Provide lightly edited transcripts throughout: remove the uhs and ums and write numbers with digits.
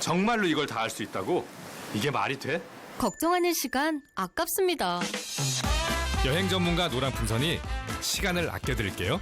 정말로 이걸 다 할 수 있다고? 이게 말이 돼? 걱정하는 시간 아깝습니다. 여행 전문가 노랑풍선이 시간을 아껴드릴게요.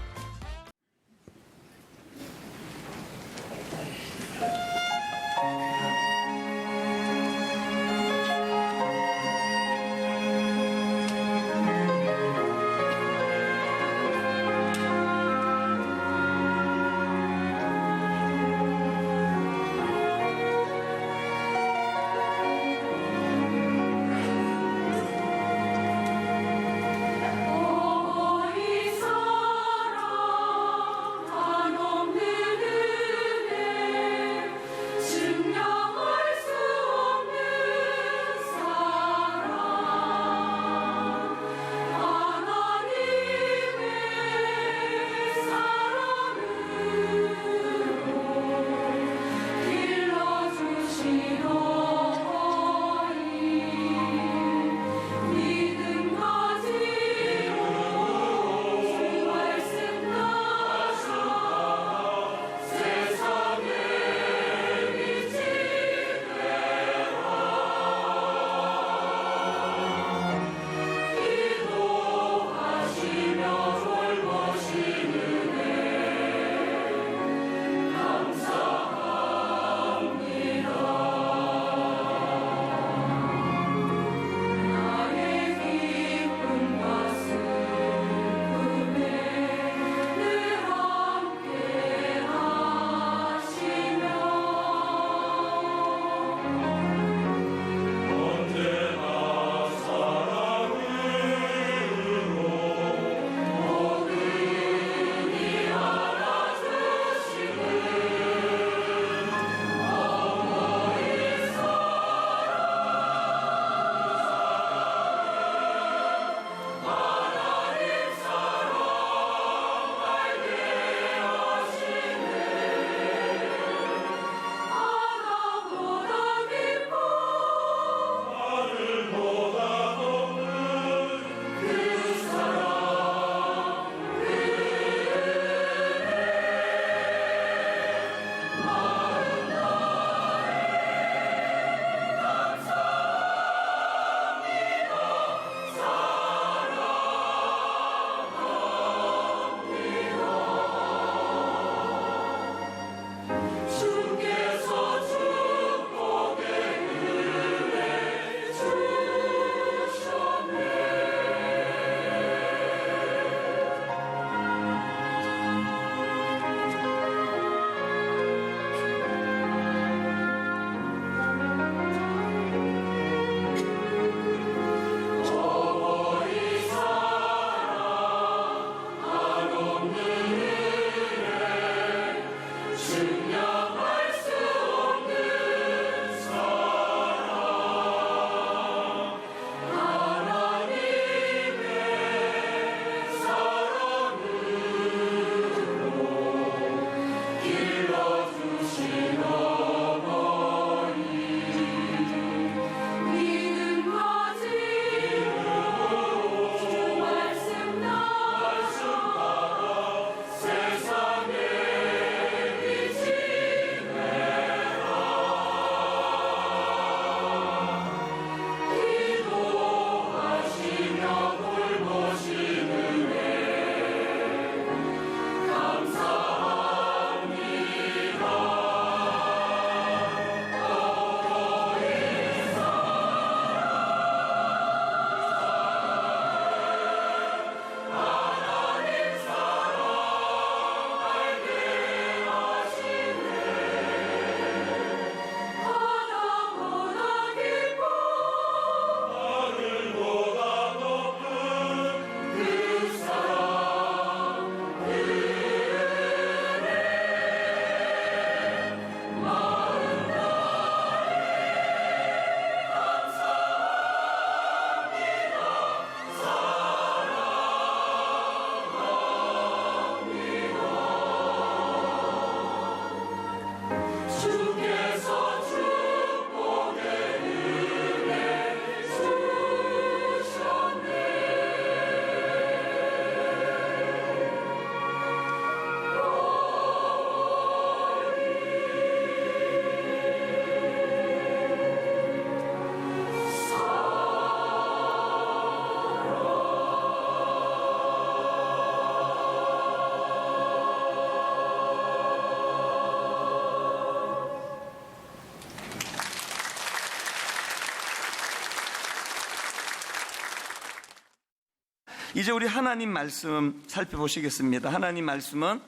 이제 우리 하나님 말씀 살펴보시겠습니다. 하나님 말씀은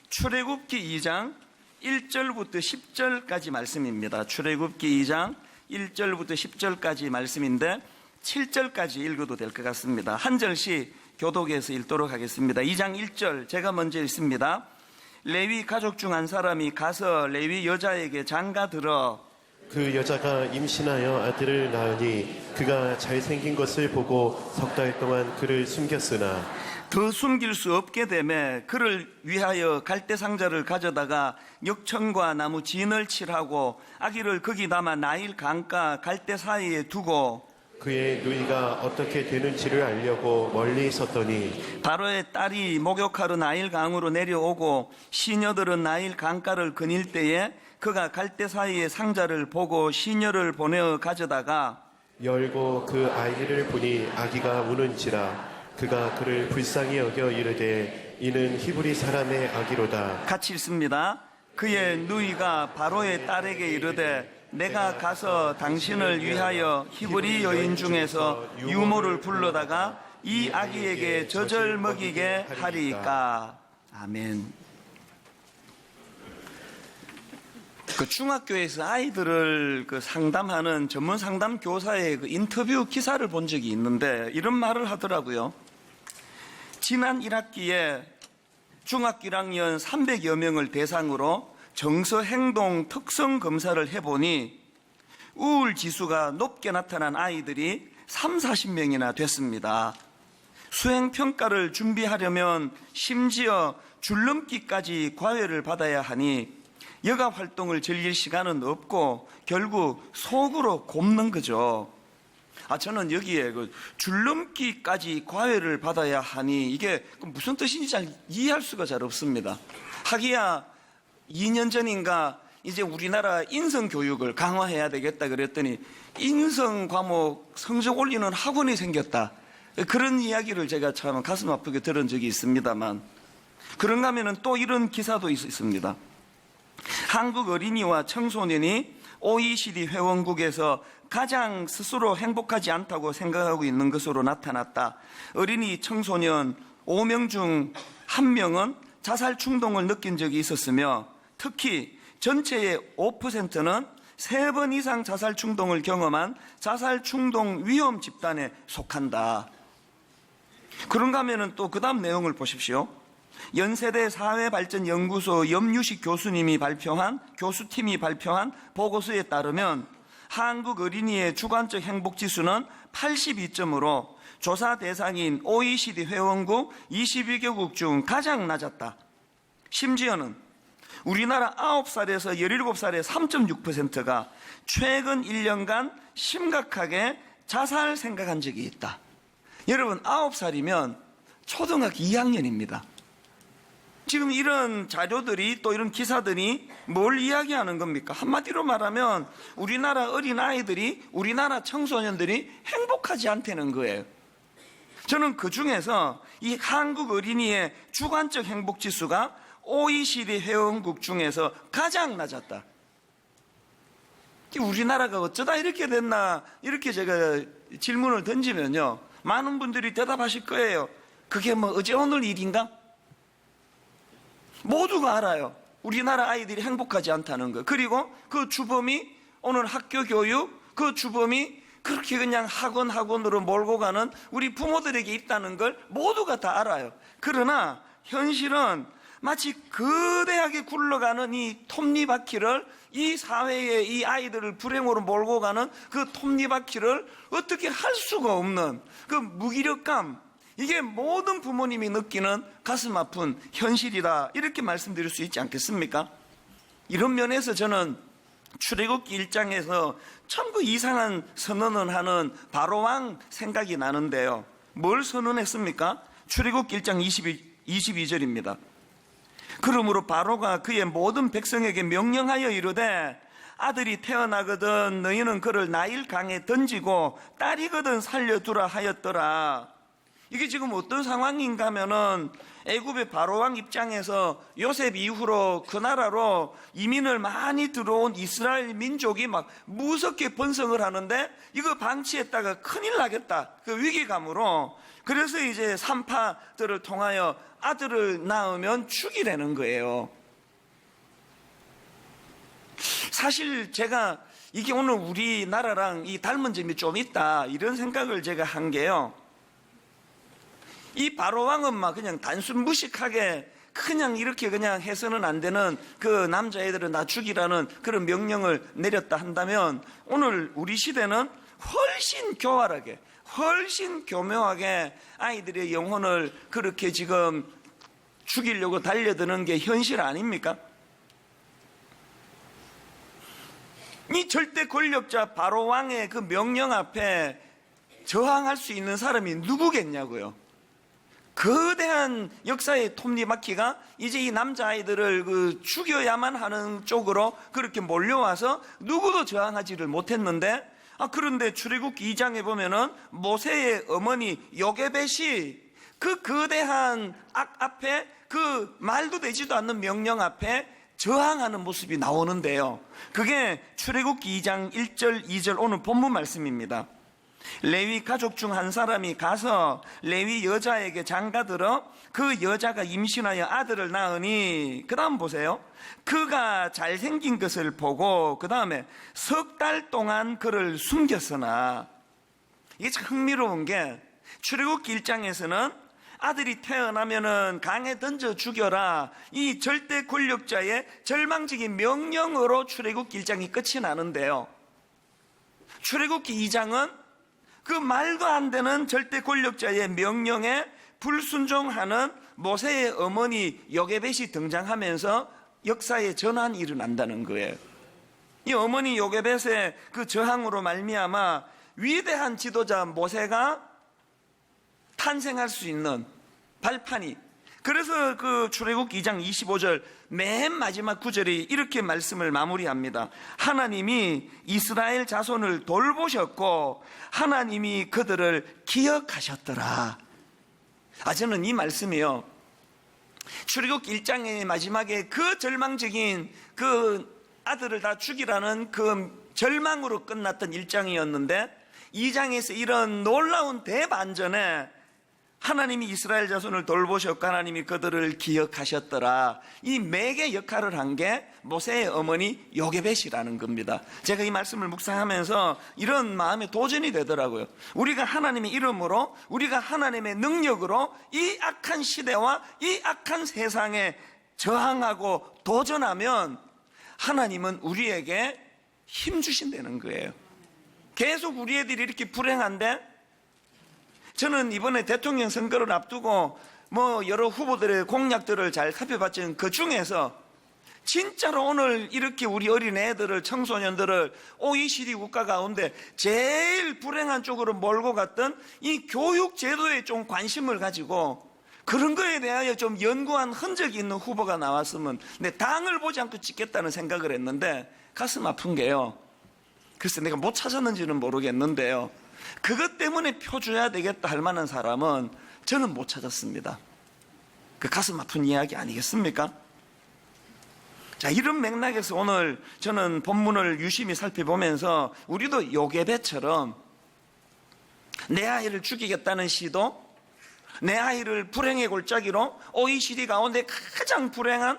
출애굽기 2장 1절부터 10절까지 말씀입니다. 출애굽기 2장 1절부터 10절까지 말씀인데 7절까지 읽어도 될 것 같습니다. 한 절씩 교독해서 읽도록 하겠습니다. 2장 1절 제가 먼저 읽습니다. 레위 가족 중 한 사람이 가서 레위 여자에게 장가들어 그 여자가 임신하여 아들을 낳으니 그가 잘생긴 것을 보고 석 달 동안 그를 숨겼으나 더 숨길 수 없게 되매 그를 위하여 갈대 상자를 가져다가 역청과 나무 진을 칠하고 아기를 거기 담아 나일 강가 갈대 사이에 두고 그의 누이가 어떻게 되는지를 알려고 멀리 있었더니 바로의 딸이 목욕하러 나일 강으로 내려오고 시녀들은 나일 강가를 거닐 때에 그가 갈대 사이에 상자를 보고 시녀를 보내어 가져다가 열고 그 아이를 보니 아기가 우는지라 그가 그를 불쌍히 여겨 이르되 이는 히브리 사람의 아기로다. 같이 읽습니다. 그의 누이가 바로의 딸에게 이르되 내가 가서 당신을 위하여 히브리 여인 중에서 유모를 불러다가 이 아기에게 젖을 먹이게 하리이까. 아멘. 그 중학교에서 아이들을 상담하는 전문 상담 교사의 그 인터뷰 기사를 본 적이 있는데 이런 말을 하더라고요. 지난 1학기에 중학교 1학년 300여 명을 대상으로 정서 행동 특성 검사를 해보니 우울 지수가 높게 나타난 아이들이 30-40명이나 됐습니다. 수행 평가를 준비하려면 심지어 줄넘기까지 과외를 받아야 하니 여가 활동을 즐길 시간은 없고 결국 속으로 곱는 거죠. 저는 여기에 그 줄넘기까지 과외를 받아야 하니 이게 무슨 뜻인지 잘 이해할 수가 잘 없습니다. 하기야 2년 전인가 이제 우리나라 인성 교육을 강화해야 되겠다 그랬더니 인성 과목 성적 올리는 학원이 생겼다. 그런 이야기를 제가 참 가슴 아프게 들은 적이 있습니다만 그런가 하면은 또 이런 기사도 있습니다. 한국 어린이와 청소년이 OECD 회원국에서 가장 스스로 행복하지 않다고 생각하고 있는 것으로 나타났다. 어린이 청소년 5명 중 1명은 자살 충동을 느낀 적이 있었으며 특히 전체의 5%는 3번 이상 자살 충동을 경험한 자살 충동 위험 집단에 속한다. 그런가 하면은 또 그 다음 내용을 보십시오. 연세대 사회발전연구소 염유식 교수팀이 발표한 보고서에 따르면 한국 어린이의 주관적 행복지수는 82점으로 조사 대상인 OECD 회원국 22개국 중 가장 낮았다. 심지어는 우리나라 9살에서 17살의 3.6%가 최근 1년간 심각하게 자살 생각한 적이 있다. 여러분 9살이면 초등학교 2학년입니다. 지금 이런 자료들이 또 이런 기사들이 뭘 이야기하는 겁니까? 한마디로 말하면 우리나라 어린아이들이 우리나라 청소년들이 행복하지 않다는 거예요. 저는 그 중에서 이 한국 어린이의 주관적 행복지수가 OECD 회원국 중에서 가장 낮았다. 우리나라가 어쩌다 이렇게 됐나 이렇게 제가 질문을 던지면요 많은 분들이 대답하실 거예요. 그게 뭐 어제 오늘 일인가? 모두가 알아요. 우리나라 아이들이 행복하지 않다는 거. 그리고 그 주범이 오늘 학교 교육, 그 주범이 그렇게 그냥 학원으로 몰고 가는 우리 부모들에게 있다는 걸 모두가 다 알아요. 그러나 현실은 마치 거대하게 굴러가는 이 톱니바퀴를 이 사회에 이 아이들을 불행으로 몰고 가는 그 톱니바퀴를 어떻게 할 수가 없는 그 무기력감, 이게 모든 부모님이 느끼는 가슴 아픈 현실이다 이렇게 말씀드릴 수 있지 않겠습니까? 이런 면에서 저는 출애굽기 1장에서 참 그 이상한 선언을 하는 바로왕 생각이 나는데요. 뭘 선언했습니까? 출애굽기 1장 22절입니다. 그러므로 바로가 그의 모든 백성에게 명령하여 이르되 아들이 태어나거든 너희는 그를 나일 강에 던지고 딸이거든 살려두라 하였더라. 이게 지금 어떤 상황인가 하면은 애굽의 바로왕 입장에서 요셉 이후로 그 나라로 이민을 많이 들어온 이스라엘 민족이 막 무섭게 번성을 하는데 이거 방치했다가 큰일 나겠다. 그 위기감으로 그래서 이제 산파들을 통하여 아들을 낳으면 죽이라는 거예요. 사실 제가 이게 오늘 우리나라랑 이 닮은 점이 좀 있다 이런 생각을 제가 한 게요. 이 바로왕은 막 그냥 단순 무식하게 그냥 이렇게 그냥 해서는 안 되는 그 남자애들을 나 죽이라는 그런 명령을 내렸다 한다면 오늘 우리 시대는 훨씬 교활하게 훨씬 교묘하게 아이들의 영혼을 그렇게 지금 죽이려고 달려드는 게 현실 아닙니까? 이 절대 권력자 바로왕의 그 명령 앞에 저항할 수 있는 사람이 누구겠냐고요. 거대한 역사의 톱니바퀴가 이제 이 남자아이들을 죽여야만 하는 쪽으로 그렇게 몰려와서 누구도 저항하지를 못했는데 그런데 출애굽기 2장에 보면은 모세의 어머니 요게벳이 그 거대한 악 앞에 그 말도 되지도 않는 명령 앞에 저항하는 모습이 나오는데요. 그게 출애굽기 2장 1절 2절 오늘 본문 말씀입니다. 레위 가족 중 한 사람이 가서 레위 여자에게 장가들어 그 여자가 임신하여 아들을 낳으니 그 다음 보세요. 그가 잘생긴 것을 보고 그 다음에 석 달 동안 그를 숨겼으나 이게 참 흥미로운 게 출애굽기 1장에서는 아들이 태어나면은 강에 던져 죽여라 이 절대 권력자의 절망적인 명령으로 출애굽기 1장이 끝이 나는데요. 출애굽기 2장은 그 말도 안 되는 절대 권력자의 명령에 불순종하는 모세의 어머니 요게벳이 등장하면서 역사의 전환이 일어난다는 거예요. 이 어머니 요게벳의 그 저항으로 말미암아 위대한 지도자 모세가 탄생할 수 있는 발판이, 그래서 그 출애굽기 2장 25절 맨 마지막 구절이 이렇게 말씀을 마무리합니다. 하나님이 이스라엘 자손을 돌보셨고 하나님이 그들을 기억하셨더라. 저는 이 말씀이요, 출애굽기 1장의 마지막에 그 절망적인 그 아들을 다 죽이라는 그 절망으로 끝났던 1장이었는데 2장에서 이런 놀라운 대반전에 하나님이 이스라엘 자손을 돌보셨고 하나님이 그들을 기억하셨더라. 이 매개 역할을 한 게 모세의 어머니 요게벳이라는 겁니다. 제가 이 말씀을 묵상하면서 이런 마음에 도전이 되더라고요. 우리가 하나님의 이름으로, 우리가 하나님의 능력으로 이 악한 시대와 이 악한 세상에 저항하고 도전하면 하나님은 우리에게 힘 주신다는 거예요. 계속 우리 애들이 이렇게 불행한데, 저는 이번에 대통령 선거를 앞두고 여러 후보들의 공약들을 잘 살펴봤지만 그 중에서 진짜로 오늘 이렇게 우리 어린애들을, 청소년들을 OECD 국가 가운데 제일 불행한 쪽으로 몰고 갔던 이 교육 제도에 좀 관심을 가지고 그런 거에 대하여 좀 연구한 흔적이 있는 후보가 나왔으면 내 당을 보지 않고 찍겠다는 생각을 했는데 가슴 아픈 게요, 글쎄 내가 못 찾았는지는 모르겠는데요, 그것 때문에 표 줘야 되겠다 할 만한 사람은 저는 못 찾았습니다. 그 가슴 아픈 이야기 아니겠습니까? 자, 이런 맥락에서 오늘 저는 본문을 유심히 살펴보면서 우리도 요게벳처럼 내 아이를 죽이겠다는 시도, 내 아이를 불행의 골짜기로 OECD 가운데 가장 불행한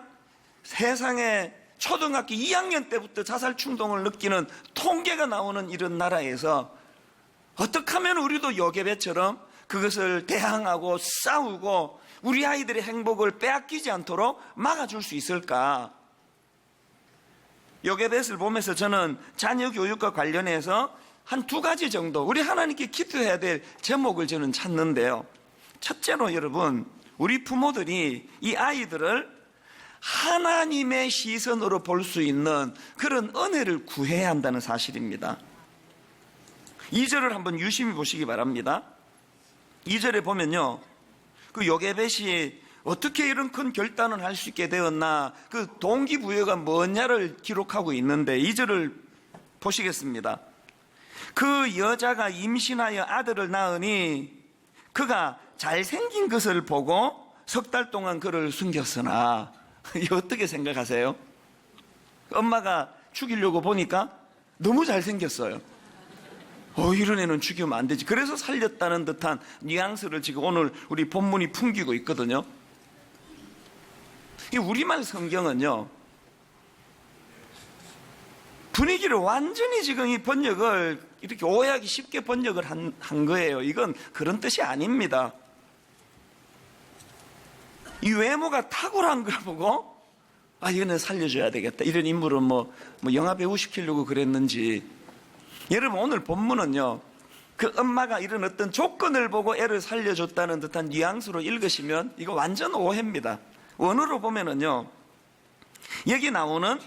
세상에 초등학교 2학년 때부터 자살 충동을 느끼는 통계가 나오는 이런 나라에서 어떻게 하면 우리도 요게벳처럼 그것을 대항하고 싸우고 우리 아이들의 행복을 빼앗기지 않도록 막아줄 수 있을까? 요게벳을 보면서 저는 자녀 교육과 관련해서 한 2가지 정도 우리 하나님께 기도해야 될 제목을 저는 찾는데요. 첫째로 여러분, 우리 부모들이 이 아이들을 하나님의 시선으로 볼 수 있는 그런 은혜를 구해야 한다는 사실입니다. 2절을 한번 유심히 보시기 바랍니다. 2절에 보면요, 그 요게벳이 어떻게 이런 큰 결단을 할 수 있게 되었나, 그 동기부여가 뭐냐를 기록하고 있는데 2절을 보시겠습니다. 그 여자가 임신하여 아들을 낳으니 그가 잘생긴 것을 보고 석 달 동안 그를 숨겼으나 이거 어떻게 생각하세요? 엄마가 죽이려고 보니까 너무 잘생겼어요. 이런 애는 죽이면 안 되지. 그래서 살렸다는 듯한 뉘앙스를 지금 오늘 우리 본문이 풍기고 있거든요. 이 우리말 성경은요, 분위기를 완전히 지금 이 번역을 이렇게 오해하기 쉽게 번역을 한 거예요. 이건 그런 뜻이 아닙니다. 이 외모가 탁월한 걸 보고 이거는 살려줘야 되겠다. 이런 인물은 뭐 영화 배우 시키려고 그랬는지. 여러분, 오늘 본문은요, 그 엄마가 이런 어떤 조건을 보고 애를 살려줬다는 듯한 뉘앙스로 읽으시면 이거 완전 오해입니다. 원어로 보면은요, 여기 나오는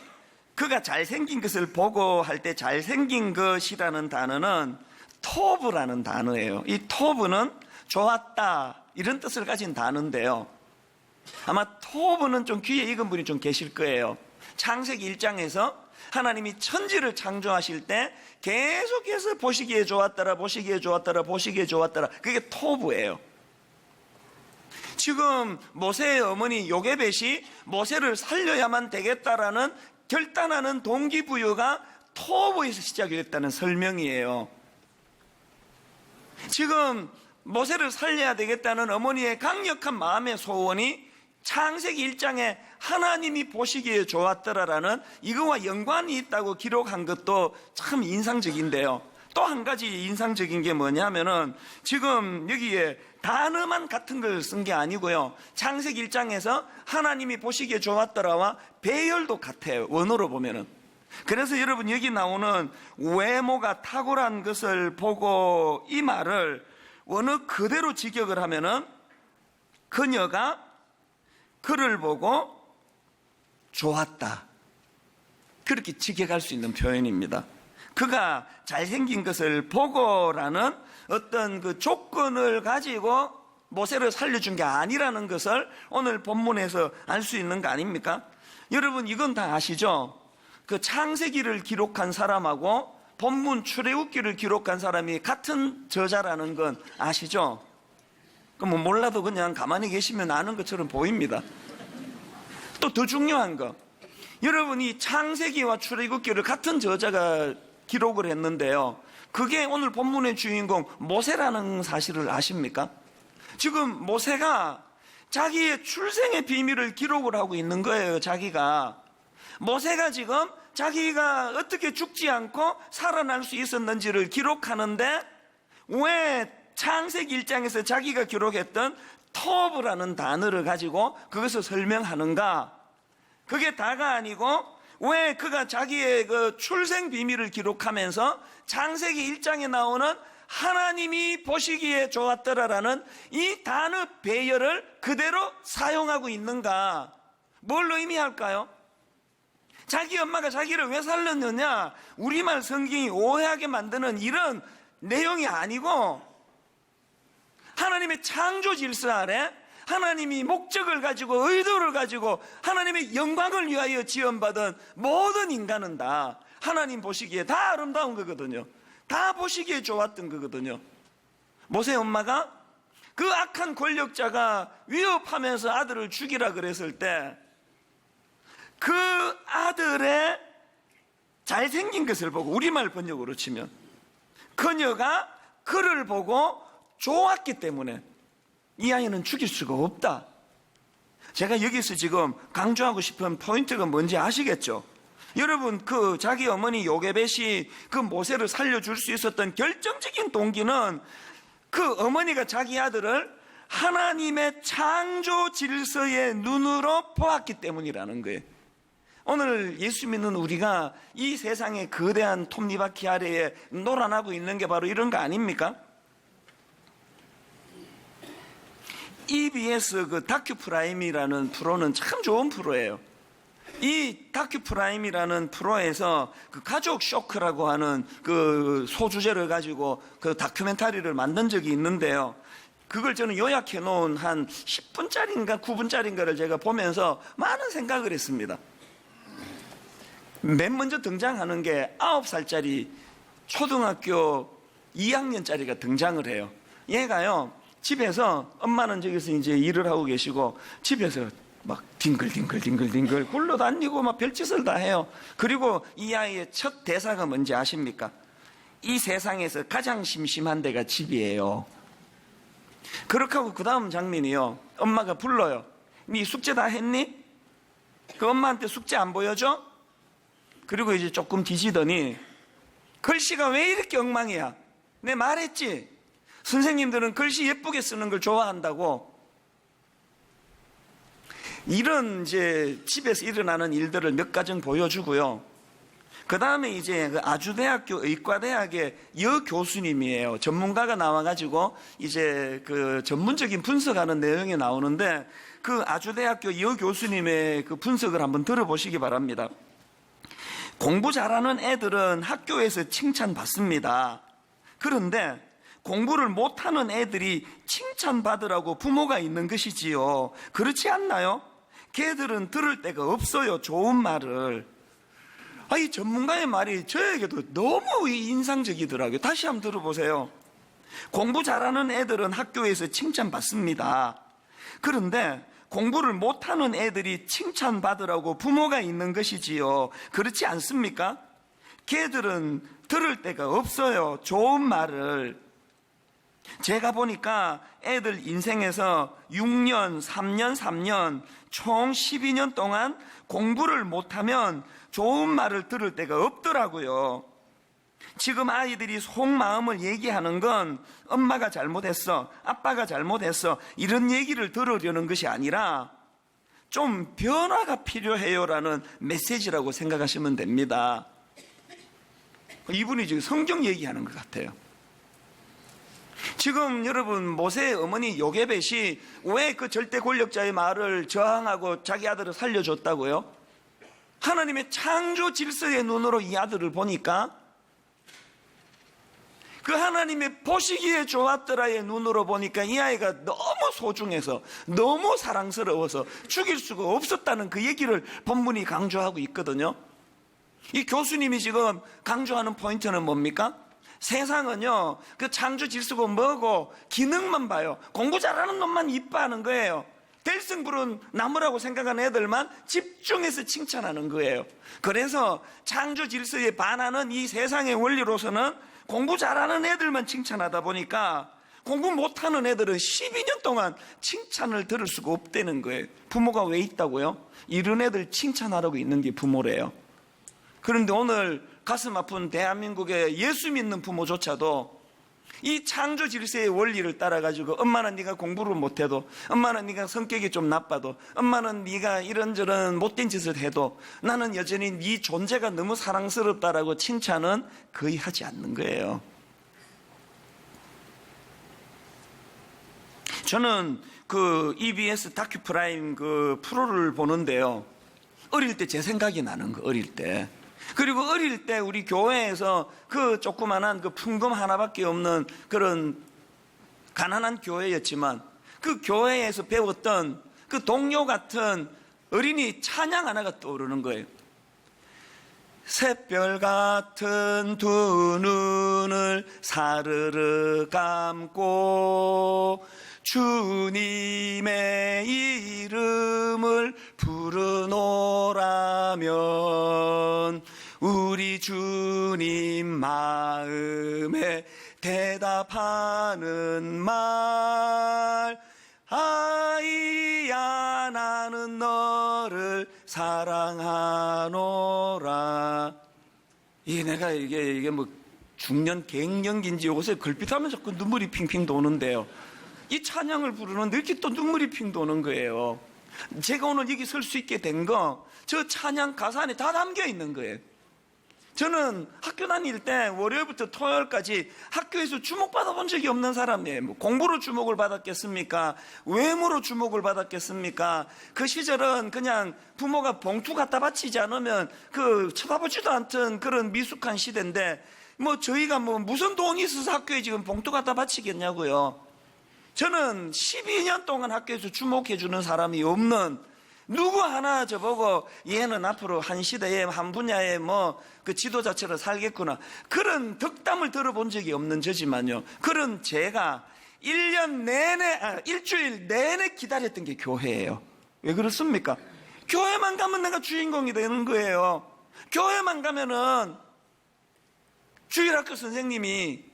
그가 잘생긴 것을 보고 할 때 잘생긴 것이라는 단어는 토브라는 단어예요. 이 토브는 좋았다 이런 뜻을 가진 단어인데요, 아마 토브는 좀 귀에 익은 분이 좀 계실 거예요. 창세기 1장에서 하나님이 천지를 창조하실 때 계속해서 보시기에 좋았더라, 보시기에 좋았더라, 보시기에 좋았더라. 그게 토브예요. 지금 모세의 어머니 요게벳이 모세를 살려야만 되겠다라는 결단하는 동기부여가 토브에서 시작이 됐다는 설명이에요. 지금 모세를 살려야 되겠다는 어머니의 강력한 마음의 소원이 창세기 1장에 하나님이 보시기에 좋았더라라는 이거와 연관이 있다고 기록한 것도 참 인상적인데요. 또 한 가지 인상적인 게 뭐냐면은 지금 여기에 단어만 같은 걸 쓴 게 아니고요, 창세기 1장에서 하나님이 보시기에 좋았더라와 배열도 같아요, 원어로 보면은. 그래서 여러분, 여기 나오는 외모가 탁월한 것을 보고, 이 말을 원어 그대로 직역을 하면은 그녀가 그를 보고 좋았다, 그렇게 직역할 수 있는 표현입니다. 그가 잘생긴 것을 보고라는 어떤 그 조건을 가지고 모세를 살려준 게 아니라는 것을 오늘 본문에서 알 수 있는 거 아닙니까? 여러분, 이건 다 아시죠? 그 창세기를 기록한 사람하고 본문 출애굽기를 기록한 사람이 같은 저자라는 건 아시죠? 그럼 몰라도 그냥 가만히 계시면 아는 것처럼 보입니다. 또 더 중요한 거, 여러분이 창세기와 출애굽기를 같은 저자가 기록을 했는데요, 그게 오늘 본문의 주인공 모세라는 사실을 아십니까? 지금 모세가 자기의 출생의 비밀을 기록을 하고 있는 거예요. 자기가 모세가 지금 자기가 어떻게 죽지 않고 살아날 수 있었는지를 기록하는데, 왜 창세기 1장에서 자기가 기록했던 토브라는 단어를 가지고 그것을 설명하는가? 그게 다가 아니고, 왜 그가 자기의 그 출생 비밀을 기록하면서 창세기 1장에 나오는 하나님이 보시기에 좋았더라라는 이 단어 배열을 그대로 사용하고 있는가? 뭘 의미할까요? 자기 엄마가 자기를 왜 살렸느냐? 우리말 성경이 오해하게 만드는 이런 내용이 아니고, 하나님의 창조 질서 아래 하나님이 목적을 가지고 의도를 가지고 하나님의 영광을 위하여 지원받은 모든 인간은 다 하나님 보시기에 다 아름다운 거거든요. 다 보시기에 좋았던 거거든요. 모세 엄마가 그 악한 권력자가 위협하면서 아들을 죽이라 그랬을 때, 그 아들의 잘생긴 것을 보고, 우리말 번역으로 치면 그녀가 그를 보고 좋았기 때문에 이 아이는 죽일 수가 없다. 제가 여기서 지금 강조하고 싶은 포인트가 뭔지 아시겠죠? 여러분, 그 자기 어머니 요게벳이 그 모세를 살려줄 수 있었던 결정적인 동기는 그 어머니가 자기 아들을 하나님의 창조 질서의 눈으로 보았기 때문이라는 거예요. 오늘 예수 믿는 우리가 이 세상의 거대한 톱니바퀴 아래에 놀아나고 있는 게 바로 이런 거 아닙니까? EBS 그 다큐프라임이라는 프로는 참 좋은 프로예요. 이 다큐프라임이라는 프로에서 그 가족 쇼크라고 하는 그 소주제를 가지고 그 다큐멘터리를 만든 적이 있는데요, 그걸 저는 요약해 놓은 한 10분짜리인가 9분짜리인가를 제가 보면서 많은 생각을 했습니다. 맨 먼저 등장하는 게 9살짜리 초등학교 2학년짜리가 등장을 해요. 얘가요, 집에서 엄마는 저기서 이제 일을 하고 계시고 집에서 막 뒹글뒹글 굴러다니고 막 별짓을 다 해요. 그리고 이 아이의 첫 대사가 뭔지 아십니까? 이 세상에서 가장 심심한 데가 집이에요. 그렇게 하고 그 다음 장면이요. 엄마가 불러요. 네 숙제 다 했니? 그 엄마한테 숙제 안 보여줘? 그리고 이제 조금 뒤지더니 글씨가 왜 이렇게 엉망이야? 내 말했지? 선생님들은 글씨 예쁘게 쓰는 걸 좋아한다고. 이런 이제 집에서 일어나는 일들을 몇 가정 보여주고요. 그 다음에 이제 그 아주대학교 의과대학의 여교수님이에요. 전문가가 나와가지고 이제 그 전문적인 분석하는 내용이 나오는데 그 아주대학교 여교수님의 그 분석을 한번 들어보시기 바랍니다. 공부 잘하는 애들은 학교에서 칭찬받습니다. 그런데 공부를 못하는 애들이 칭찬받으라고 부모가 있는 것이지요. 그렇지 않나요? 걔들은 들을 데가 없어요. 좋은 말을. 이 전문가의 말이 저에게도 너무 인상적이더라고요. 다시 한번 들어보세요. 공부 잘하는 애들은 학교에서 칭찬받습니다. 그런데 공부를 못하는 애들이 칭찬받으라고 부모가 있는 것이지요. 그렇지 않습니까? 걔들은 들을 데가 없어요. 좋은 말을. 제가 보니까 애들 인생에서 6년, 3년 총 12년 동안 공부를 못하면 좋은 말을 들을 데가 없더라고요. 지금 아이들이 속마음을 얘기하는 건 엄마가 잘못했어, 아빠가 잘못했어 이런 얘기를 들으려는 것이 아니라 좀 변화가 필요해요라는 메시지라고 생각하시면 됩니다. 이분이 지금 성경 얘기하는 것 같아요. 지금 여러분 모세의 어머니 요게벳이 왜 그 절대 권력자의 말을 저항하고 자기 아들을 살려줬다고요? 하나님의 창조 질서의 눈으로 이 아들을 보니까 그 하나님의 보시기에 좋았더라의 눈으로 보니까 이 아이가 너무 소중해서 너무 사랑스러워서 죽일 수가 없었다는 그 얘기를 본문이 강조하고 있거든요. 이 교수님이 지금 강조하는 포인트는 뭡니까? 세상은요 그 창조 질서고 뭐고 기능만 봐요. 공부 잘하는 놈만 이뻐하는 거예요. 될성부른 나무라고 생각하는 애들만 집중해서 칭찬하는 거예요. 그래서 창조 질서에 반하는 이 세상의 원리로서는 공부 잘하는 애들만 칭찬하다 보니까 공부 못하는 애들은 12년 동안 칭찬을 들을 수가 없다는 거예요. 부모가 왜 있다고요? 이런 애들 칭찬하라고 있는 게 부모래요. 그런데 오늘 가슴 아픈 대한민국의 예수 믿는 부모조차도 이 창조 질서의 원리를 따라가지고 엄마는 네가 공부를 못해도, 엄마는 네가 성격이 좀 나빠도, 엄마는 네가 이런저런 못된 짓을 해도 나는 여전히 네 존재가 너무 사랑스럽다라고 칭찬은 거의 하지 않는 거예요. 저는 그 EBS 다큐프라임 그 프로를 보는데요, 어릴 때 제 생각이 나는 거, 어릴 때. 그리고 어릴 때 우리 교회에서 그 조그만한 그 풍금 하나밖에 없는 그런 가난한 교회였지만 그 교회에서 배웠던 그 동요 같은 어린이 찬양 하나가 떠오르는 거예요. 샛별 같은 두 눈을 사르르 감고 주님의 이름을 부르노라면 우리 주님 마음에 대답하는 말, 아이야 나는 너를 사랑하노라. 내가 이게 뭐 중년 갱년기인지 요새 걸핏하면 자꾸 눈물이 핑핑 도는데요, 이 찬양을 부르는데 이렇게 또 눈물이 핑 도는 거예요. 제가 오늘 여기 설 수 있게 된 거 저 찬양 가사 안에 다 담겨 있는 거예요. 저는 학교 다닐 때 월요일부터 토요일까지 학교에서 주목받아 본 적이 없는 사람이에요. 뭐 공부로 주목을 받았겠습니까? 외모로 주목을 받았겠습니까? 그 시절은 그냥 부모가 봉투 갖다 바치지 않으면 그 쳐다보지도 않던 그런 미숙한 시대인데 뭐 저희가 뭐 무슨 돈이 있어서 학교에 지금 봉투 갖다 바치겠냐고요. 저는 12년 동안 학교에서 주목해주는 사람이 없는, 누구 하나 저보고 얘는 앞으로 한 시대에 한 분야에 뭐 그 지도자처럼 살겠구나 그런 덕담을 들어본 적이 없는 저지만요, 그런 제가 일주일 내내 기다렸던 게 교회예요. 왜 그렇습니까? 교회만 가면 내가 주인공이 되는 거예요. 교회만 가면은 주일학교 선생님이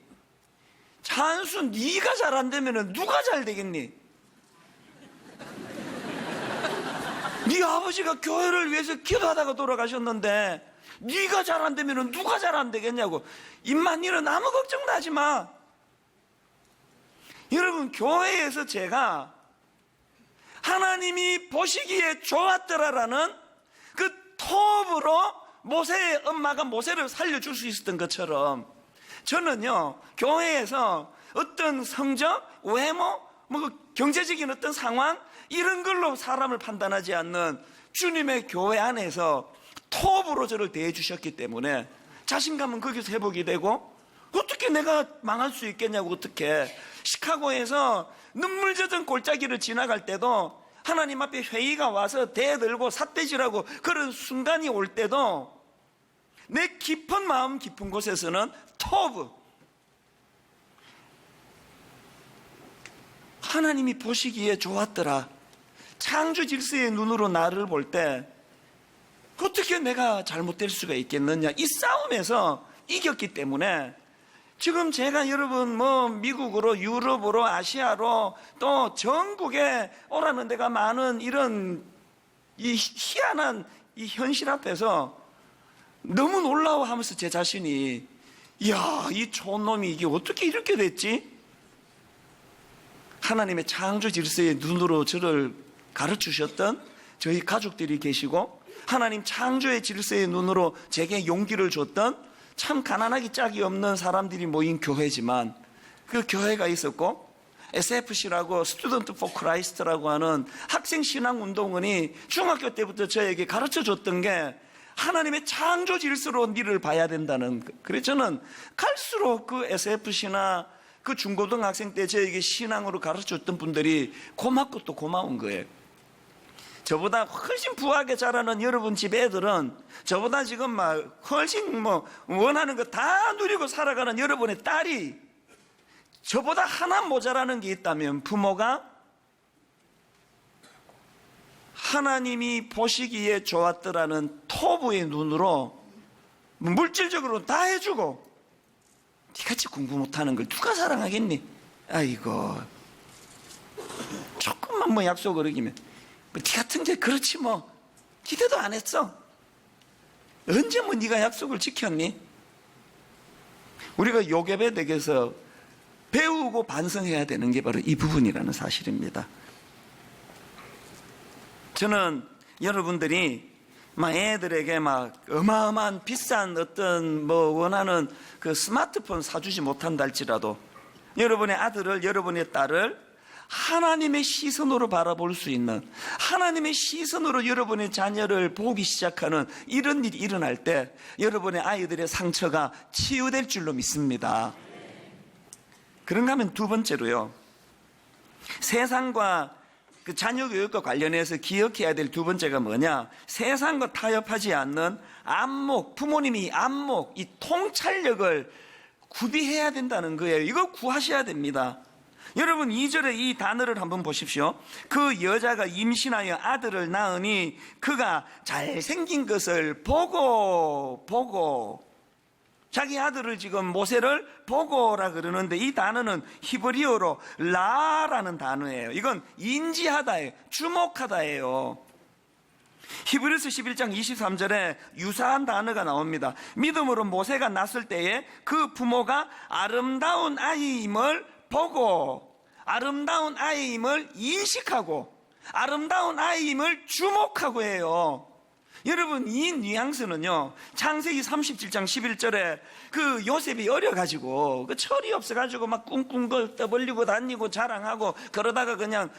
찬수 네가 잘 안 되면은 누가 잘 되겠니? 네 아버지가 교회를 위해서 기도하다가 돌아가셨는데 네가 잘 안 되면은 누가 잘 안 되겠냐고. 임만일은 아무 걱정도 하지 마. 여러분, 교회에서 제가 하나님이 보시기에 좋았더라라는 그 톱으로 모세의 엄마가 모세를 살려줄 수 있었던 것처럼 저는요, 교회에서 어떤 성적, 외모, 경제적인 어떤 상황 이런 걸로 사람을 판단하지 않는 주님의 교회 안에서 톱으로 저를 대해 주셨기 때문에 자신감은 거기서 회복이 되고, 어떻게 내가 망할 수 있겠냐고. 어떻게 시카고에서 눈물 젖은 골짜기를 지나갈 때도 하나님 앞에 회의가 와서 대들고 삿대질하고 그런 순간이 올 때도 내 깊은 마음 깊은 곳에서는 토브, 하나님이 보시기에 좋았더라, 창조 질서의 눈으로 나를 볼 때 어떻게 내가 잘못될 수가 있겠느냐, 이 싸움에서 이겼기 때문에 지금 제가 여러분 미국으로 유럽으로 아시아로 또 전국에 오라는 데가 많은 이런 이 희한한 이 현실 앞에서 너무 놀라워하면서 제 자신이, 이야, 이 촌놈이 이게 어떻게 이렇게 됐지? 하나님의 창조 질서의 눈으로 저를 가르치셨던 저희 가족들이 계시고, 하나님 창조의 질서의 눈으로 제게 용기를 줬던 참 가난하기 짝이 없는 사람들이 모인 교회지만, 그 교회가 있었고 SFC라고 스튜던트 포 크라이스트라고 하는 학생 신앙 운동원이 중학교 때부터 저에게 가르쳐 줬던 게 하나님의 창조 질서로 니를 봐야 된다는. 그래서 저는 갈수록 그 SFC나 그 중고등학생 때 저에게 신앙으로 가르쳐 줬던 분들이 고맙고 또 고마운 거예요. 저보다 훨씬 부하게 자라는 여러분 집 애들은 저보다 지금 막 훨씬 원하는 거 다 누리고 살아가는 여러분의 딸이 저보다 하나 모자라는 게 있다면, 부모가 하나님이 보시기에 좋았더라는 토부의 눈으로 물질적으로 다 해주고, 니같이 공부 못하는 걸 누가 사랑하겠니? 아이고, 조금만 약속을 어기면 니 같은 게 그렇지 기대도 안 했어. 언제 네가 약속을 지켰니? 우리가 요괴배 댁에서 배우고 반성해야 되는 게 바로 이 부분이라는 사실입니다. 저는 여러분들이 애들에게 어마어마한 비싼 어떤 원하는 그 스마트폰 사주지 못한다 할지라도 여러분의 아들을, 여러분의 딸을 하나님의 시선으로 바라볼 수 있는, 하나님의 시선으로 여러분의 자녀를 보기 시작하는 이런 일이 일어날 때 여러분의 아이들의 상처가 치유될 줄로 믿습니다. 그런가 하면 두 번째로요, 세상과 그 자녀 교육과 관련해서 기억해야 될 두 번째가 뭐냐, 세상과 타협하지 않는 안목, 부모님이 안목, 이 통찰력을 구비해야 된다는 거예요. 이거 구하셔야 됩니다. 여러분, 2절에 이 단어를 한번 보십시오. 그 여자가 임신하여 아들을 낳으니 그가 잘생긴 것을 보고, 자기 아들을 지금 모세를 보고라 그러는데, 이 단어는 히브리어로 라라는 단어예요. 이건 인지하다예요. 주목하다예요. 히브리서 11장 23절에 유사한 단어가 나옵니다. 믿음으로 모세가 낳았을 때에 그 부모가 아름다운 아이임을 보고, 아름다운 아이임을 인식하고, 아름다운 아이임을 주목하고 해요. 여러분, 이 뉘앙스는요, 창세기 37장 11절에 그 요셉이 어려가지고 그 철이 없어가지고 막 꿍꿍 떠벌리고 다니고 자랑하고 그러다가 그냥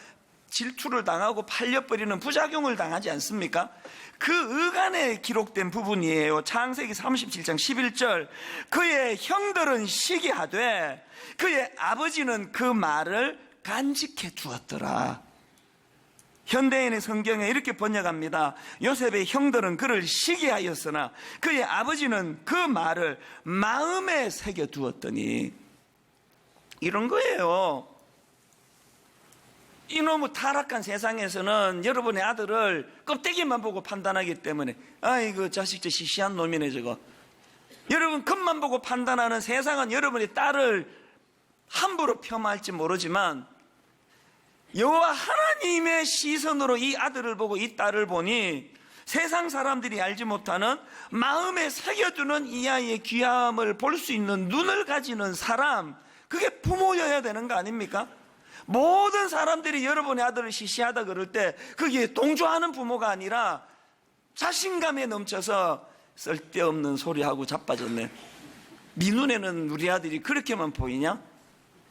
질투를 당하고 팔려버리는 부작용을 당하지 않습니까? 그 어간에 기록된 부분이에요. 창세기 37장 11절, 그의 형들은 시기하되 그의 아버지는 그 말을 간직해 두었더라. 현대인의 성경에 이렇게 번역합니다. 요셉의 형들은 그를 시기하였으나 그의 아버지는 그 말을 마음에 새겨 두었더니. 이런 거예요. 이놈의 타락한 세상에서는 여러분의 아들을 껍데기만 보고 판단하기 때문에 아이고 자식 저 시시한 놈이네 저거. 여러분 겉만 보고 판단하는 세상은 여러분의 딸을 함부로 폄하할지 모르지만 여호와 하나님의 시선으로 이 아들을 보고 이 딸을 보니 세상 사람들이 알지 못하는 마음에 새겨두는 이 아이의 귀함을 볼 수 있는 눈을 가지는 사람, 그게 부모여야 되는 거 아닙니까? 모든 사람들이 여러분의 아들을 시시하다 그럴 때 그게 동조하는 부모가 아니라 자신감에 넘쳐서 쓸데없는 소리하고 자빠졌네. 네 눈에는 우리 아들이 그렇게만 보이냐?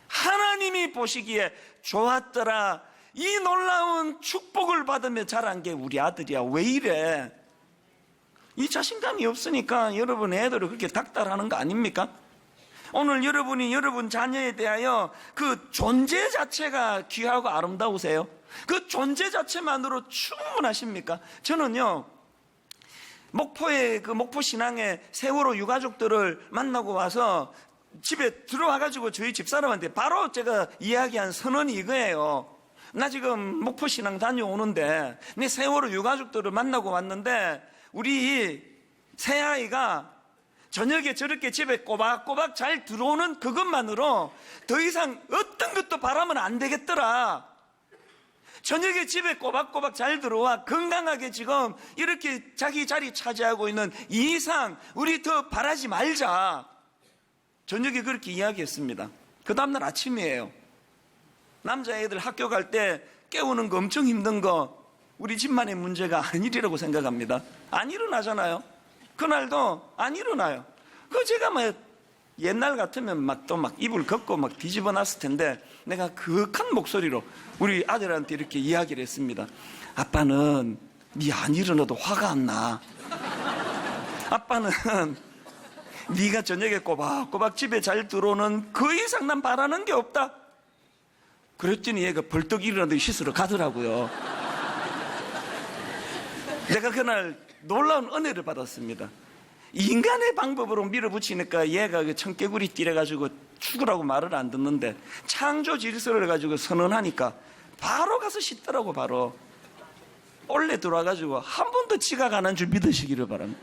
하나님이 보시기에 좋았더라. 이 놀라운 축복을 받으며 자란 게 우리 아들이야. 왜 이래? 이 자신감이 없으니까 여러분 애들을 그렇게 닥달하는 거 아닙니까? 오늘 여러분이 여러분 자녀에 대하여 그 존재 자체가 귀하고 아름다우세요? 그 존재 자체만으로 충분하십니까? 저는요, 목포의 그 목포신앙의 세월호 유가족들을 만나고 와서 집에 들어와가지고 저희 집사람한테 바로 제가 이야기한 선언이 이거예요. 나 지금 목포신앙 다녀오는데 내 세월호 유가족들을 만나고 왔는데 우리 새아이가 저녁에 저렇게 집에 꼬박꼬박 잘 들어오는 그것만으로 더 이상 어떤 것도 바라면 안 되겠더라. 저녁에 집에 꼬박꼬박 잘 들어와 건강하게 지금 이렇게 자기 자리 차지하고 있는 이 이상 우리 더 바라지 말자. 저녁에 그렇게 이야기했습니다. 그 다음날 아침이에요. 남자애들 학교 갈 때 깨우는 거 엄청 힘든 거 우리 집만의 문제가 아니리라고 생각합니다. 안 일어나잖아요. 그날도 안 일어나요. 그 제가 막 옛날 같으면 막 또 막 이불 걷고 막 뒤집어 놨을 텐데 내가 그윽한 목소리로 우리 아들한테 이렇게 이야기를 했습니다. 아빠는 네 안 일어나도 화가 안 나. 아빠는 네가 저녁에 꼬박꼬박 집에 잘 들어오는 그 이상 난 바라는 게 없다. 그랬더니 얘가 벌떡 일어나더니 씻으러 가더라고요. 내가 그날 놀라운 은혜를 받았습니다. 인간의 방법으로 밀어붙이니까 얘가 그 청개구리 띠래가지고 죽으라고 말을 안 듣는데 창조 질서를 가지고 선언하니까 바로 가서 씻더라고. 바로 올래 들어와가지고 한 번도 지각 안 한 줄 믿으시기를 바랍니다.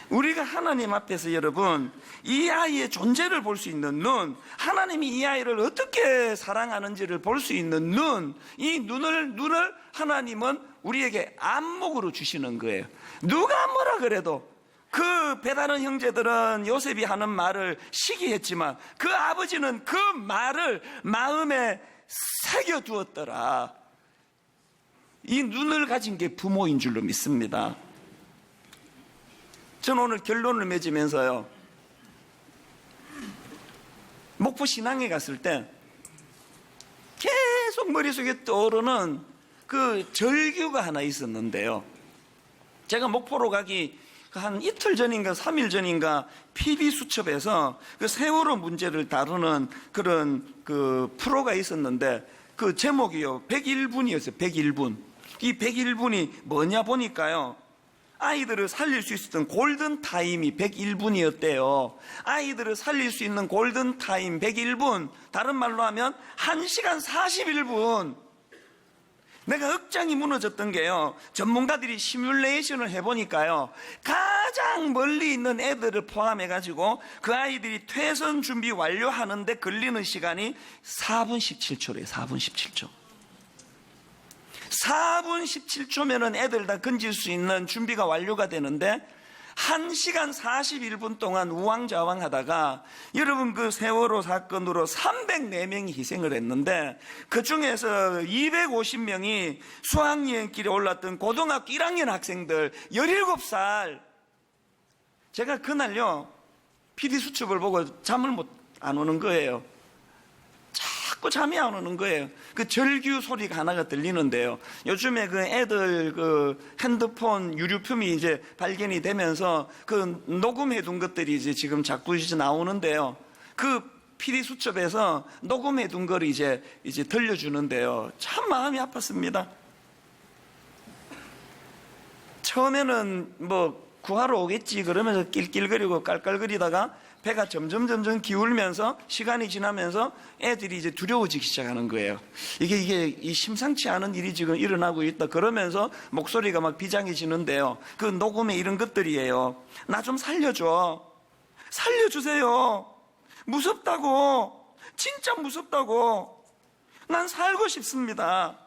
우리가 하나님 앞에서 여러분 이 아이의 존재를 볼 수 있는 눈, 하나님이 이 아이를 어떻게 사랑하는지를 볼 수 있는 눈, 이 눈을 하나님은 우리에게 안목으로 주시는 거예요. 누가 뭐라 그래도 그 배다른 형제들은 요셉이 하는 말을 시기했지만 그 아버지는 그 말을 마음에 새겨두었더라. 이 눈을 가진 게 부모인 줄로 믿습니다. 저는 오늘 결론을 맺으면서요, 목포 신앙에 갔을 때 계속 머릿속에 떠오르는 그 절규가 하나 있었는데요. 제가 목포로 가기 한 이틀 전인가 3일 전인가 PB수첩에서 그 세월호 문제를 다루는 그런 그 프로가 있었는데 그 제목이요 101분이었어요. 101분. 이 101분이 뭐냐 보니까요, 아이들을 살릴 수 있었던 골든타임이 101분이었대요. 아이들을 살릴 수 있는 골든타임 101분, 다른 말로 하면 1시간 41분. 내가 억장이 무너졌던 게요, 전문가들이 시뮬레이션을 해보니까요, 가장 멀리 있는 애들을 포함해가지고 그 아이들이 퇴선 준비 완료하는데 걸리는 시간이 4분 17초래요. 4분 17초. 4분 17초면은 애들 다 건질 수 있는 준비가 완료가 되는데 1시간 41분 동안 우왕좌왕 하다가 여러분 그 세월호 사건으로 304명이 희생을 했는데 그 중에서 250명이 수학여행길에 올랐던 고등학교 1학년 학생들 17살. 제가 그날요 PD수첩을 보고 잠을 안 오는 거예요. 자꾸 잠이 안 오는 거예요. 그 절규 소리가 하나가 들리는데요. 요즘에 그 애들 그 핸드폰 유류품이 이제 발견이 되면서 그 녹음해 둔 것들이 이제 지금 자꾸 이제 나오는데요. 그 PD 수첩에서 녹음해 둔 걸 이제 들려주는데요. 참 마음이 아팠습니다. 처음에는 뭐 구하러 오겠지 그러면서 낄낄거리고 깔깔거리다가 배가 점점 기울면서 시간이 지나면서 애들이 이제 두려워지기 시작하는 거예요. 이게 이 심상치 않은 일이 지금 일어나고 있다. 그러면서 목소리가 막 비장해지는데요. 그 녹음에 이런 것들이에요. 나 좀 살려줘. 살려주세요. 무섭다고. 진짜 무섭다고. 난 살고 싶습니다.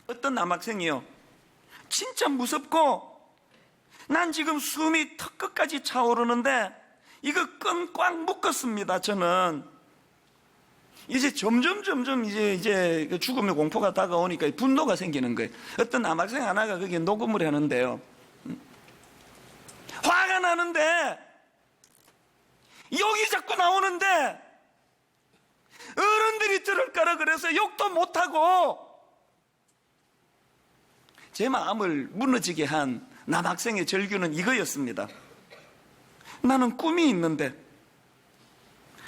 어떤 남학생이요. 진짜 무섭고 난 지금 숨이 턱끝까지 차오르는데 이거 끈 꽉 묶었습니다. 저는 이제 점점 이제 그 죽음의 공포가 다가오니까 분노가 생기는 거예요. 어떤 남학생 하나가 거기에 녹음을 하는데요. 화가 나는데 욕이 자꾸 나오는데 어른들이 들을 거라 그래서 욕도 못하고 제 마음을 무너지게 한 남학생의 절규는 이거였습니다. 나는 꿈이 있는데,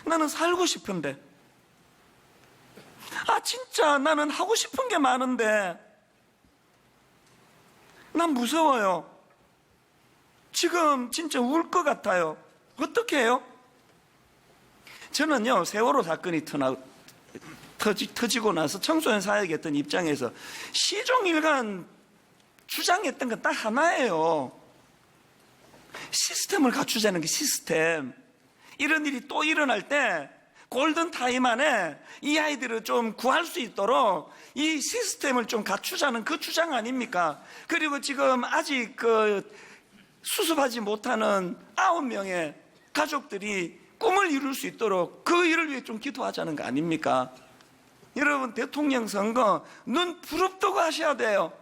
나는 살고 싶은데, 진짜 나는 하고 싶은 게 많은데, 난 무서워요. 지금 진짜 울 것 같아요. 어떻게 해요? 저는요, 세월호 사건이 터지고 나서 청소년 사역했던 입장에서 시종일관 주장했던 건 딱 하나예요. 시스템을 갖추자는 게 시스템. 이런 일이 또 일어날 때 골든타임 안에 이 아이들을 좀 구할 수 있도록 이 시스템을 좀 갖추자는 그 주장 아닙니까? 그리고 지금 아직 수습하지 못하는 9명의 가족들이 꿈을 이룰 수 있도록 그 일을 위해 좀 기도하자는 거 아닙니까? 여러분, 대통령 선거 눈 부릅뜨고 하셔야 돼요.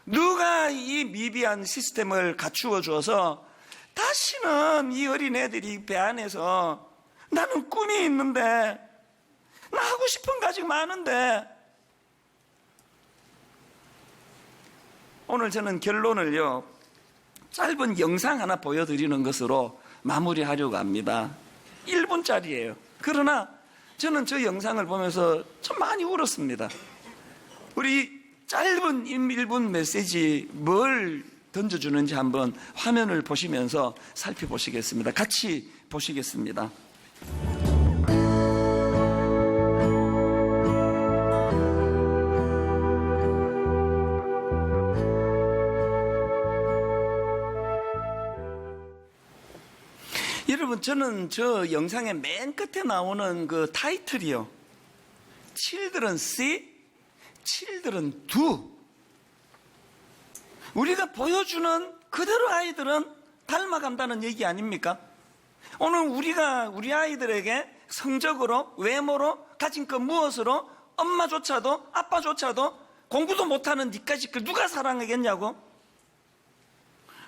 누가 이 미비한 시스템을 갖추어 줘서 다시는 이 어린애들이 배 안에서 나는 꿈이 있는데 나 하고 싶은 거 아직 많은데 오늘 저는 결론을요 짧은 영상 하나 보여드리는 것으로 마무리하려고 합니다. 1분짜리예요. 그러나 저는 저 영상을 보면서 참 많이 울었습니다. 우리 짧은 1분 메시지 뭘 던져주는지 한번 화면을 보시면서 살펴보시겠습니다. 같이 보시겠습니다. 여러분, 저는 저 영상의 맨 끝에 나오는 그 타이틀이요. Children see, Children do. 우리가 보여주는 그대로 아이들은 닮아간다는 얘기 아닙니까? 오늘 우리가 우리 아이들에게 성적으로, 외모로, 가진 것 무엇으로 엄마조차도 아빠조차도 공부도 못하는 니까지 그 누가 사랑하겠냐고?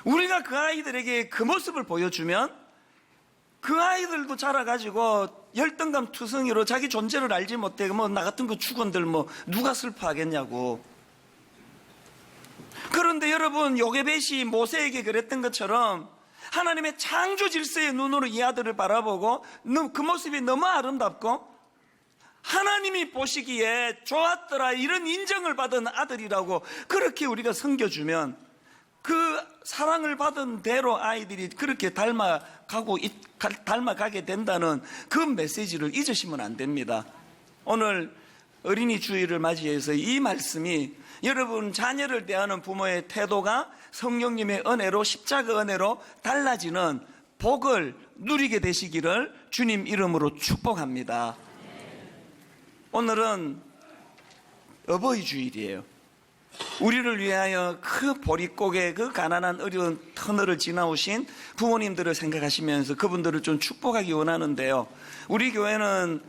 우리가 그 아이들에게 그 모습을 보여주면 그 아이들도 자라가지고 열등감 투성이로 자기 존재를 알지 못해 나 같은 그 축원들 누가 슬퍼하겠냐고. 그런데 여러분, 요게벳이 모세에게 그랬던 것처럼 하나님의 창조 질서의 눈으로 이 아들을 바라보고 그 모습이 너무 아름답고 하나님이 보시기에 좋았더라 이런 인정을 받은 아들이라고 그렇게 우리가 섬겨주면 그 사랑을 받은 대로 아이들이 그렇게 닮아가게 된다는 그 메시지를 잊으시면 안 됩니다. 오늘 어린이 주일을 맞이해서 이 말씀이 여러분 자녀를 대하는 부모의 태도가 성령님의 은혜로 십자가 은혜로 달라지는 복을 누리게 되시기를 주님 이름으로 축복합니다. 오늘은 어버이 주일이에요. 우리를 위하여 그 보릿고개 그 가난한 어려운 터널을 지나오신 부모님들을 생각하시면서 그분들을 좀 축복하기 원하는데요. 우리 교회는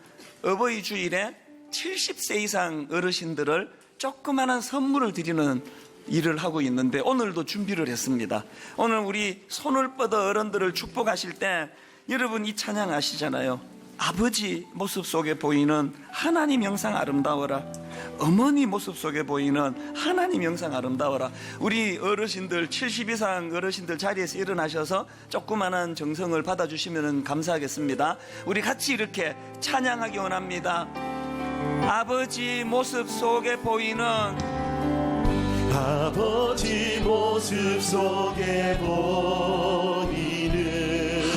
어버이 주일에 70세 이상 어르신들을 조그마한 선물을 드리는 일을 하고 있는데 오늘도 준비를 했습니다. 오늘 우리 손을 뻗어 어른들을 축복하실 때 여러분 이 찬양 아시잖아요. 아버지 모습 속에 보이는 하나님 형상 아름다워라. 어머니 모습 속에 보이는 하나님 형상 아름다워라. 우리 어르신들 70 이상 어르신들 자리에서 일어나셔서 조그마한 정성을 받아주시면 감사하겠습니다. 우리 같이 이렇게 찬양하기 원합니다. 아버지 모습 속에 보이는 아버지 모습 속에 보이는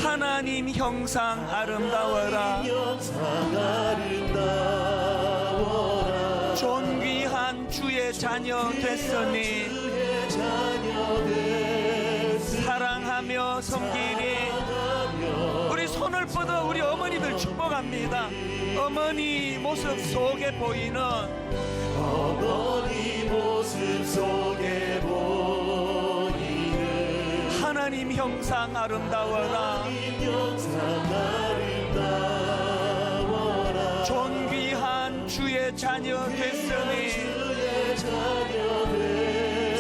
하나님 형상 아름다워라. 존귀한 주의 자녀 됐으니 사랑하며 섬기니. 우리 손을 뻗어 우리 어머니들 축복합니다. 어머니 모습 속에 보이는 하나님 형상 아름다워라. 존귀한 주의 자녀 됐으니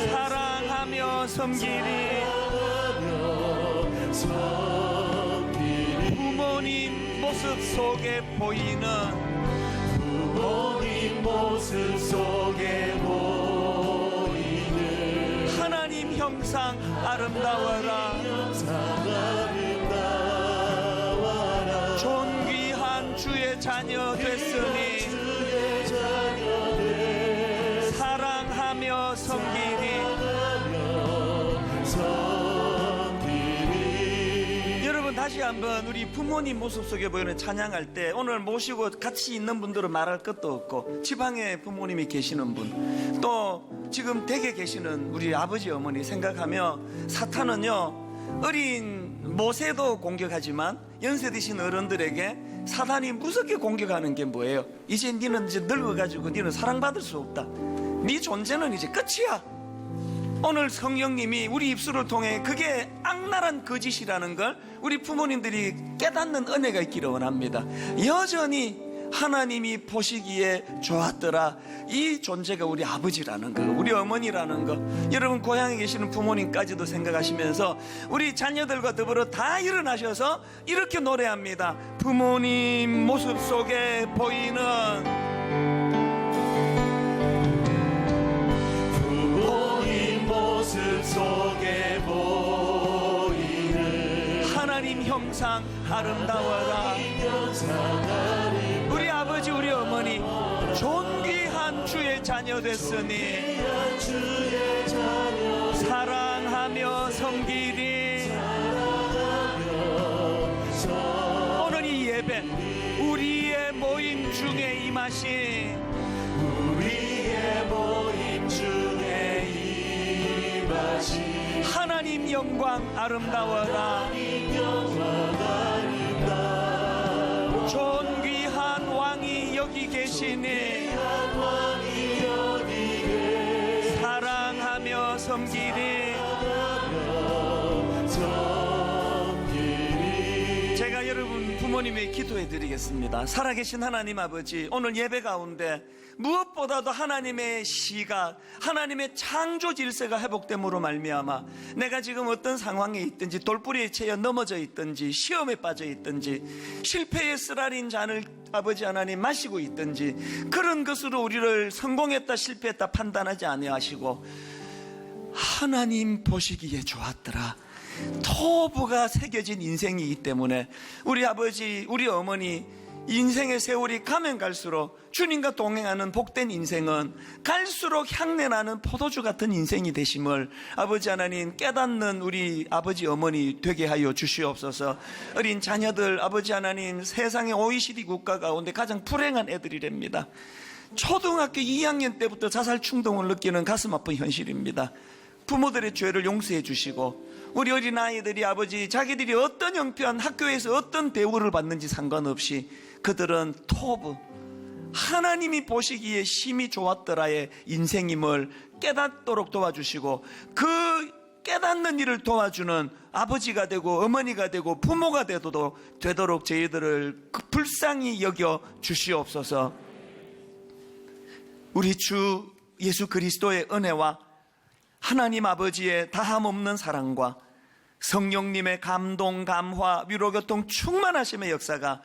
사랑하며 섬기니. 부모님 모습 속에 보이는 하나님 형상 아름다워라. 존귀한 주의 자녀 됐으니 사랑하며 섬기니. 여러분 다시 한번 우리 부모님 모습 속에 보이는 찬양할 때 오늘 모시고 같이 있는 분들은 말할 것도 없고 지방에 부모님이 계시는 분, 또 지금 댁에 계시는 우리 아버지 어머니 생각하며 사탄은요 어린 모세도 공격하지만 연세 드신 어른들에게 사탄이 무섭게 공격하는 게 뭐예요? 이제 니는 이제 늙어가지고 니는 사랑받을 수 없다. 네 존재는 이제 끝이야. 오늘 성령님이 우리 입술을 통해 그게 악랄한 거짓이라는 걸 우리 부모님들이 깨닫는 은혜가 있기를 원합니다. 여전히 하나님이 보시기에 좋았더라. 이 존재가 우리 아버지라는 거, 우리 어머니라는 거. 여러분 고향에 계시는 부모님까지도 생각하시면서 우리 자녀들과 더불어 다 일어나셔서 이렇게 노래합니다. 부모님 모습 속에 보이는 속에 보이는 하나님 형상 아름다워라. 우리 아버지 우리 어머니 존귀한 주의 자녀 됐으니 사랑하며 섬기리. 오늘 이 예배 우리의 모임 중에 임하신 하나님 영광 아름다워라. 존귀한 왕이 여기 계시니 사랑하며 섬기리. 제가 여러분 부모님의 기도해 드리겠습니다. 살아계신 하나님 아버지, 오늘 예배 가운데 무엇보다도 하나님의 시각, 하나님의 창조 질서가 회복됨으로 말미암아 내가 지금 어떤 상황에 있든지 돌뿌리에 채여 넘어져 있든지 시험에 빠져 있든지 실패의 쓰라린 잔을 아버지 하나님 마시고 있든지 그런 것으로 우리를 성공했다 실패했다 판단하지 아니하시고 하나님 보시기에 좋았더라. 토부가 새겨진 인생이기 때문에 우리 아버지 우리 어머니 인생의 세월이 가면 갈수록 주님과 동행하는 복된 인생은 갈수록 향내나는 포도주 같은 인생이 되심을 아버지 하나님 깨닫는 우리 아버지 어머니 되게 하여 주시옵소서. 어린 자녀들 아버지 하나님 세상의 OECD 국가 가운데 가장 불행한 애들이랍니다. 초등학교 2학년 때부터 자살 충동을 느끼는 가슴 아픈 현실입니다. 부모들의 죄를 용서해 주시고 우리 어린아이들이 아버지 자기들이 어떤 형편 학교에서 어떤 대우를 받는지 상관없이 그들은 토부 하나님이 보시기에 심히 좋았더라의 인생임을 깨닫도록 도와주시고 그 깨닫는 일을 도와주는 아버지가 되고 어머니가 되고 부모가 되도록 저희들을 불쌍히 여겨 주시옵소서. 우리 주 예수 그리스도의 은혜와 하나님 아버지의 다함없는 사랑과 성령님의 감동, 감화, 위로교통 충만하심의 역사가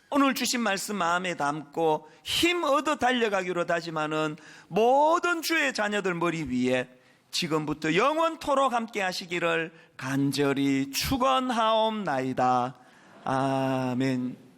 오늘 주신 말씀 마음에 담고 힘 얻어 달려가기로 다짐하는 모든 주의 자녀들 머리 위에 지금부터 영원토록 함께 하시기를 간절히 축원하옵나이다. 아멘.